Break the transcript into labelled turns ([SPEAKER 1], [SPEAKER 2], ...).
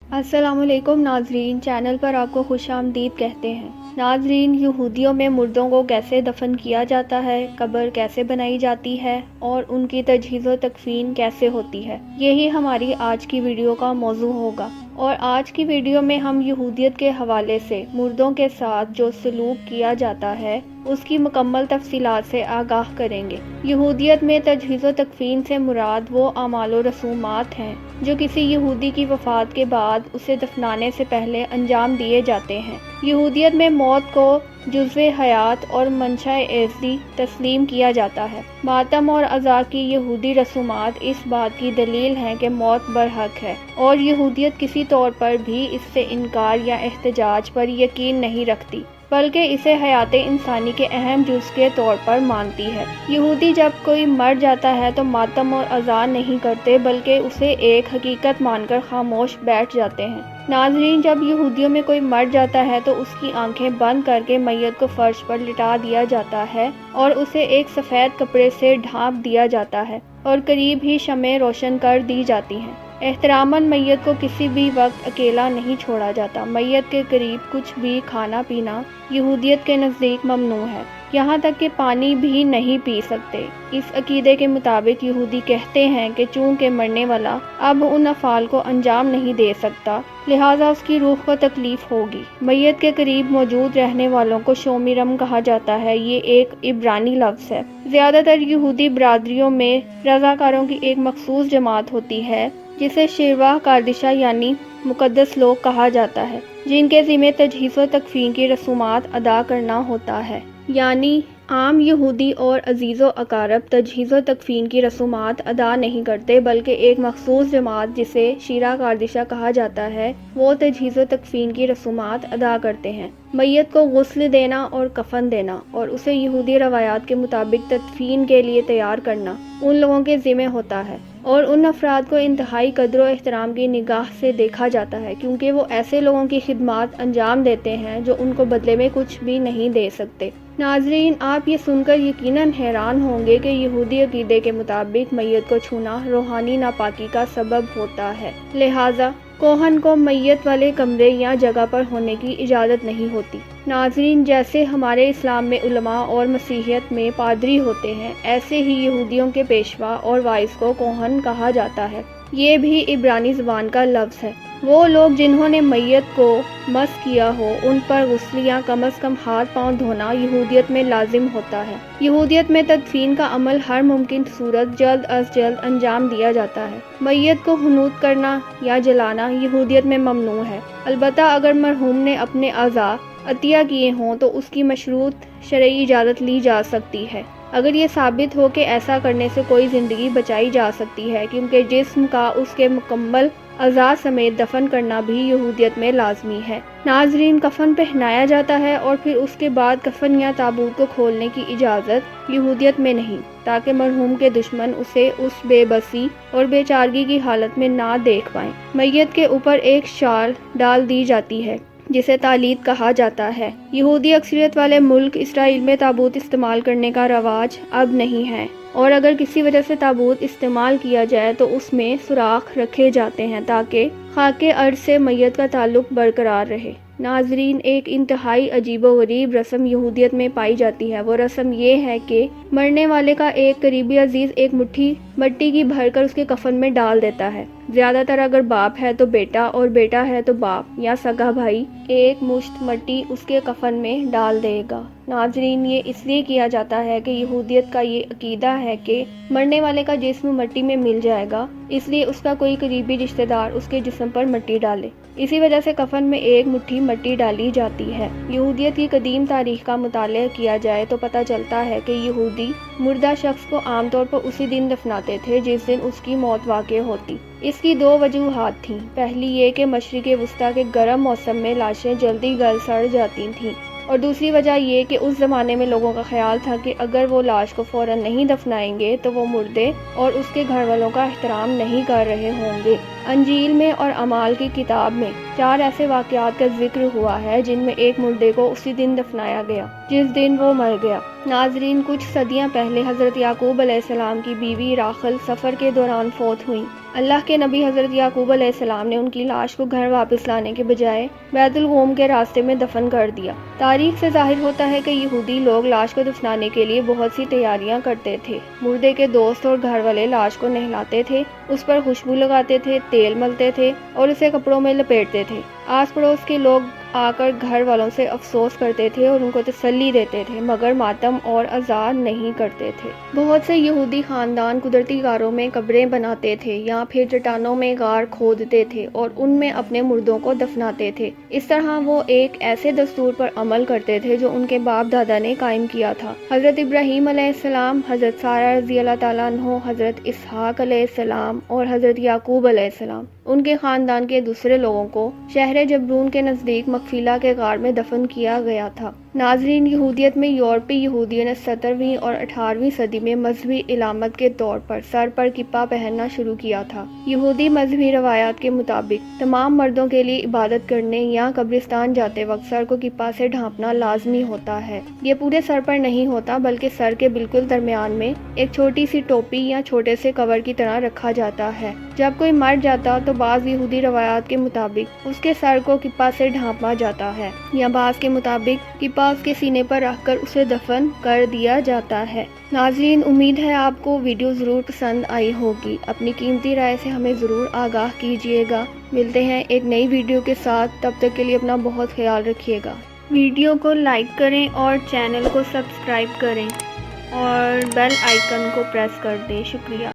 [SPEAKER 1] अस्सलाम वालेकुम नाजरीन, चैनल पर आपको खुश आमदीद कहते हैं। नाजरीन, यहूदियों में मुर्दों को कैसे दफन किया जाता है, कब्र कैसे बनाई जाती है और उनकी तजहीज़ व तकफीन कैसे होती है, यही हमारी आज की वीडियो का मौजू होगा। और आज की वीडियो में हम यहूदियत के हवाले से मुर्दों के साथ जो सलूक किया जाता है उसकी मुकम्मल तफसीलात से आगाह करेंगे। यहूदियत में तजहीज़ व तकफीन से मुराद वो अमाल व रसूमात हैं जो किसी यहूदी की वफ़ात के बाद उसे दफनाने से पहले अंजाम दिए जाते हैं। यहूदियत में मौत को जुज़्वे हयात और मंशा एज़दी तस्लीम किया जाता है। मातम और अज़ा की यहूदी रसूमात इस बात की दलील हैं कि मौत बरहक है और यहूदियत किसी तौर पर भी इससे इनकार या एहतजाज पर यकीन नहीं रखती, बल्कि इसे हयात इंसानी के अहम जुज़ के तौर पर मानती है। यहूदी जब कोई मर जाता है तो मातम और अज़ा नहीं करते, बल्कि उसे एक हकीकत मानकर खामोश बैठ जाते हैं। नाज़रीन, जब यहूदियों में कोई मर जाता है तो उसकी आंखें बंद करके मैयत को फर्श पर लिटा दिया जाता है और उसे एक सफ़ेद कपड़े से ढांप दिया जाता है और करीब ही शमें रोशन कर दी जाती हैं। एहतरामन मैयत को किसी भी वक्त अकेला नहीं छोड़ा जाता। मैयत के करीब कुछ भी खाना पीना यहूदियत के नज़दीक ममनू है, यहाँ तक कि पानी भी नहीं पी सकते। इस अकीदे के मुताबिक यहूदी कहते हैं कि चूँकि मरने वाला अब उन अफ़ाल को अंजाम नहीं दे सकता, लिहाजा उसकी रूह को तकलीफ होगी। मैयत के करीब मौजूद रहने वालों को शोमिरम कहा जाता है। ये एक इब्रानी लफ्ज़ है। ज़्यादातर यहूदी बरादरियों में रज़ाकारों की एक मखसूस जमात होती है जिसे शिरवा कार्दिशा यानी मुकद्दस लोग कहा जाता है, जिनके ज़िम्मे तजहीज़ व तकफीन की रसूमात अदा करना होता है। यानी आम यहूदी और अजीज़ व अकारब तजहीज़ व तकफीन की रसूमात अदा नहीं करते, बल्कि एक मखसूस जमात जिसे शीरा कार्दिशा कहा जाता है वो तजहीज़ व तकफीन की रसूमात अदा करते हैं। मैयत को गुस्ल देना और कफन देना और उसे यहूदी रवायात के मुताबिक तदफीन के लिए तैयार करना उन लोगों के ज़िम्मे होता है और उन अफराद को इंतहाई कद्र व एहतराम की निगाह से देखा जाता है, क्योंकि वो ऐसे लोगों की खिदमत अंजाम देते हैं जो उनको बदले में कुछ भी नहीं दे सकते। नाजरीन, आप ये सुनकर यकीनन हैरान होंगे कि यहूदी अकीदे के मुताबिक मैयत को छूना रूहानी नापाकी का सबब होता है, लिहाजा कोहन को मैयत वाले कमरे या जगह पर होने की इजाज़त नहीं होती। नाजरीन, जैसे हमारे इस्लाम में उलमा और मसीहियत में पादरी होते हैं, ऐसे ही यहूदियों के पेशवा और वाइस को कोहन कहा जाता है। ये भी इब्रानी ज़बान का लफ्ज़ है। वो लोग जिन्होंने मैयत को मस किया हो उन पर गुस्ल या कम अज़ कम हाथ पाँव धोना यहूदियत में लाजिम होता है। यहूदियत में तदफीन का अमल हर मुमकिन सूरत जल्द अज जल्द अंजाम दिया जाता है। मैयत को हुनूत करना या जलाना यहूदियत में ममनू है। अलबत्ता अगर मरहूम ने अपने अज़ा अतिया किए हों तो उसकी मशरूत शरई इजाज़त ली जा सकती है, अगर ये साबित हो कि ऐसा करने से कोई ज़िंदगी बचाई जा सकती है, क्योंकि जिस्म का उसके मुकम्मल अज़ा समेत दफन करना भी यहूदियत में लाजमी है। नाजरीन, कफन पहनाया जाता है और फिर उसके बाद कफन या ताबूत को खोलने की इजाज़त यहूदियत में नहीं, ताकि मरहूम के दुश्मन उसे उस बेबसी और बेचारगी की हालत में ना देख पाएं। मैयत के ऊपर एक शाल डाल दी जाती है जिसे तालीद कहा जाता है। यहूदी अक्सरियत वाले मुल्क इसराइल में ताबूत इस्तेमाल करने का रवाज अब नहीं है और अगर किसी वजह से ताबूत इस्तेमाल किया जाए तो उसमें सुराख रखे जाते हैं ताकि खाके अर्ज से मैयत का ताल्लुक बरकरार रहे। नाजरीन, एक इंतहाई अजीब व गरीब रस्म यहूदियत में पाई जाती है। वो रस्म ये है कि मरने वाले का एक करीबी अजीज एक मुट्ठी मिट्टी की भरकर उसके कफन में डाल देता है। ज़्यादातर अगर बाप है तो बेटा और बेटा है तो बाप या सगा भाई एक मुश्त मिट्टी उसके कफन में डाल देगा। नाजरीन, ये इसलिए किया जाता है कि यहूदियत का ये अकीदा है कि मरने वाले का जिस्म मिट्टी में मिल जाएगा, इसलिए उसका कोई करीबी रिश्तेदार उसके जिस्म पर मिट्टी डाले। इसी वजह से कफन में एक मुट्ठी मिट्टी डाली जाती है। यहूदियत की कदीम तारीख का मुताला किया जाए तो पता चलता है कि यहूदी मुर्दा शख्स को आमतौर पर उसी दिन दफनाते थे जिस दिन उसकी मौत वाक़ होती। इसकी दो वजूहात थीं। पहली ये कि मशरिक़ वस्ता के गर्म मौसम में लाशें जल्दी गल सड़ जाती थीं और दूसरी वजह ये कि उस ज़माने में लोगों का ख्याल था कि अगर वो लाश को फ़ौरन नहीं दफनाएंगे तो वो मुर्दे और उसके घर वालों का एहतराम नहीं कर रहे होंगे। अंजील में और अमाल की किताब में 4 ऐसे वाक़यात का जिक्र हुआ है जिनमें एक मुर्दे को उसी दिन दफनाया गया जिस दिन वो मर गया। नाजरीन, कुछ सदियां पहले हज़रत याकूब अलैहिस्सलाम की बीवी राखल सफ़र के दौरान फौत हुई। اللہ کے نبی حضرت یعقوب علیہ السلام نے ان کی لاش کو گھر واپس لانے کے بجائے بیت الغوم کے راستے میں دفن کر دیا۔ تاریخ سے ظاہر ہوتا ہے کہ یہودی لوگ لاش کو دفنانے کے لیے بہت سی تیاریاں کرتے تھے۔ مردے کے دوست اور گھر والے لاش کو نہلاتے تھے، اس پر خوشبو لگاتے تھے، تیل ملتے تھے اور اسے کپڑوں میں لپیٹتے تھے۔ آس پڑوس کے لوگ آ کر گھر والوں سے افسوس کرتے تھے اور ان کو تسلی دیتے تھے، مگر ماتم اور عزا نہیں کرتے تھے۔ بہت سے یہودی خاندان قدرتی غاروں میں قبریں بناتے تھے یا پھر چٹانوں میں غار کھودتے تھے اور ان میں اپنے مردوں کو دفناتے تھے۔ اس طرح وہ ایک ایسے دستور پر عمل کرتے تھے جو ان کے باپ دادا نے قائم کیا تھا۔ حضرت ابراہیم علیہ السلام، حضرت سارہ رضی اللہ تعالیٰ عنہ، حضرت اسحاق علیہ السلام اور حضرت یعقوب علیہ السلام، ان کے خاندان کے دوسرے لوگوں کو شہر جبرون کے نزدیک مقفیلہ کے غار میں دفن کیا گیا تھا۔ ناظرین، یہودیت میں یورپی یہودیوں نے 17ویں اور 18ویں صدی میں مذہبی علامت کے طور پر سر پر کپا پہننا شروع کیا تھا۔ یہودی مذہبی روایات کے مطابق تمام مردوں کے لیے عبادت کرنے یا قبرستان جاتے وقت سر کو کپا سے ڈھانپنا لازمی ہوتا ہے۔ یہ پورے سر پر نہیں ہوتا بلکہ سر کے بالکل درمیان میں ایک چھوٹی سی ٹوپی یا چھوٹے سے کور کی طرح رکھا جاتا ہے۔ جب کوئی مر جاتا تو بعض یہودی روایات کے مطابق اس کے سر کو کپا سے ڈھانپا جاتا ہے یا بعض کے مطابق کپا اس کے سینے پر رکھ کر اسے دفن کر دیا جاتا ہے۔ ناظرین، امید ہے آپ کو ویڈیو ضرور پسند آئی ہوگی۔ اپنی قیمتی رائے سے ہمیں ضرور آگاہ کیجیے گا۔ ملتے ہیں ایک نئی ویڈیو کے ساتھ، تب تک کے لیے اپنا بہت خیال رکھیے گا۔ ویڈیو کو لائک کریں اور چینل کو سبسکرائب کریں اور بیل آئیکن کو پریس کر دیں۔ شکریہ۔